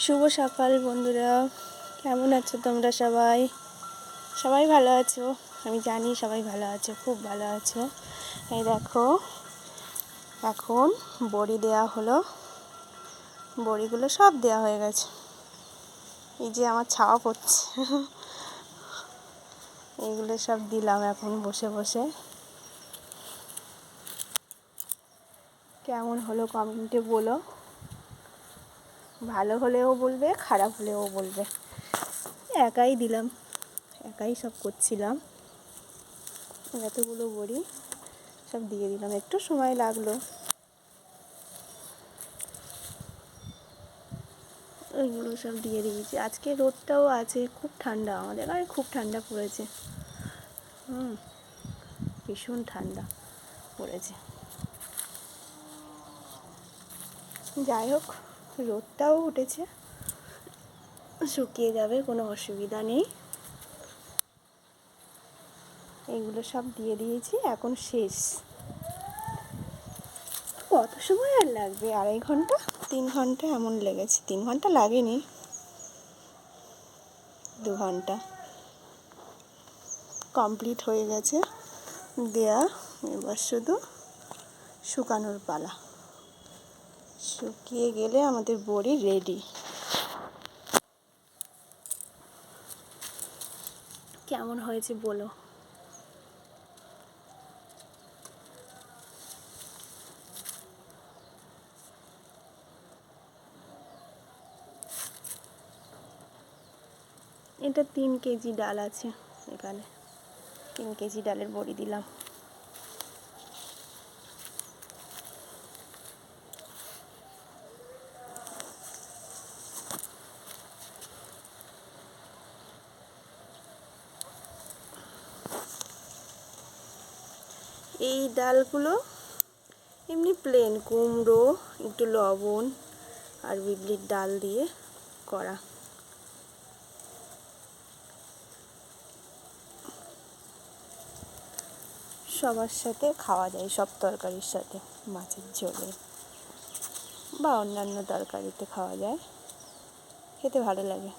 শুভ সকাল বন্ধুরা, কেমন আছো তোমরা? সবাই সবাই ভালো আছো, আমি জানি সবাই ভালো আছো, খুব ভালো আছো। এই দেখো, এখন বড়ি দেওয়া হলো, বড়িগুলো সব দেওয়া হয়ে গেছে। এই যে আমার ছাওয়া পড়ছে, এইগুলো সব দিলাম এখন বসে বসে। কেমন হলো কমেন্টে বলো, ভালো হলেও বলবে, খারাপ হলেও বলবে। একাই দিলাম, একাই সব করছিলাম, এতগুলো বড়ি সব দিয়ে দিলাম, একটু সময় লাগলো। ওইগুলো সব দিয়ে দিয়েছি। আজকে রোদটাও আছে, খুব ঠান্ডা, আমাদের এখানে খুব ঠান্ডা পড়েছে। ভীষণ ঠান্ডা পড়েছে। যাই হোক, রোদটাও উঠেছে, শুকিয়ে যাবে, কোনো অসুবিধা নেই। এইগুলো সব দিয়ে দিয়েছি, এখন শেষ। কত সময় আর লাগবে? 2.5 ঘন্টা 3 ঘন্টা এমন লেগেছে। 3 ঘন্টা লাগেনি, 2 ঘন্টা। কমপ্লিট হয়ে গেছে দেয়া, এবার শুধু শুকানোর পালা। শুকিয়ে গেলে আমাদের বড়ি রেডি। কেমন হয়েছে বলো। এটা 3 কেজি ডাল আছে এখানে, 3 কেজি ডালের বড়ি দিলাম। এই ডালগুলো এমনি প্লেন, কুমড়ো, একটু লবণ আর বিউলির ডাল দিয়ে করা। সবার সাথে খাওয়া যায়, সব তরকারির সাথে, মাছের ঝোলে বা অন্যান্য তরকারিতে খাওয়া যায়, খেতে ভালো লাগে।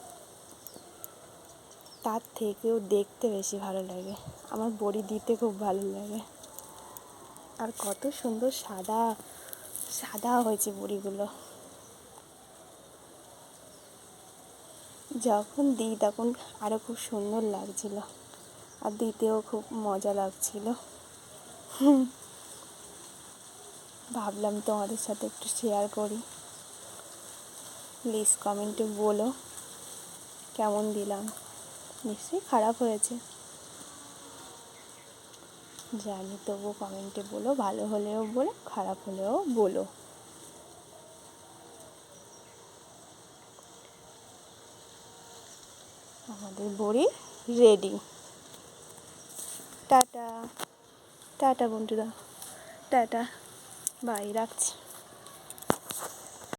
তার থেকেও দেখতে বেশি ভালো লাগে, আমার বড়ি দিতে খুব ভালো লাগে। আর কত সুন্দর সাদা সাদা হয়েছে বড়িগুলো। যখন দিই তখন আরও খুব সুন্দর লাগছিল, আর দিতেও খুব মজা লাগছিল। ভাবলাম তোমাদের সাথে একটু শেয়ার করি। প্লিজ কমেন্টে বলো কেমন দিলাম। নিশ্চয়ই খারাপ হয়েছে জানি, তবুও কমেন্টে বলো, ভালো হলেও বলো, খারাপ হলেও বলো। আমাদের বড়ি রেডি। টাটা টাটা বন্ধুরা, টাটা, বাই, রাখছি।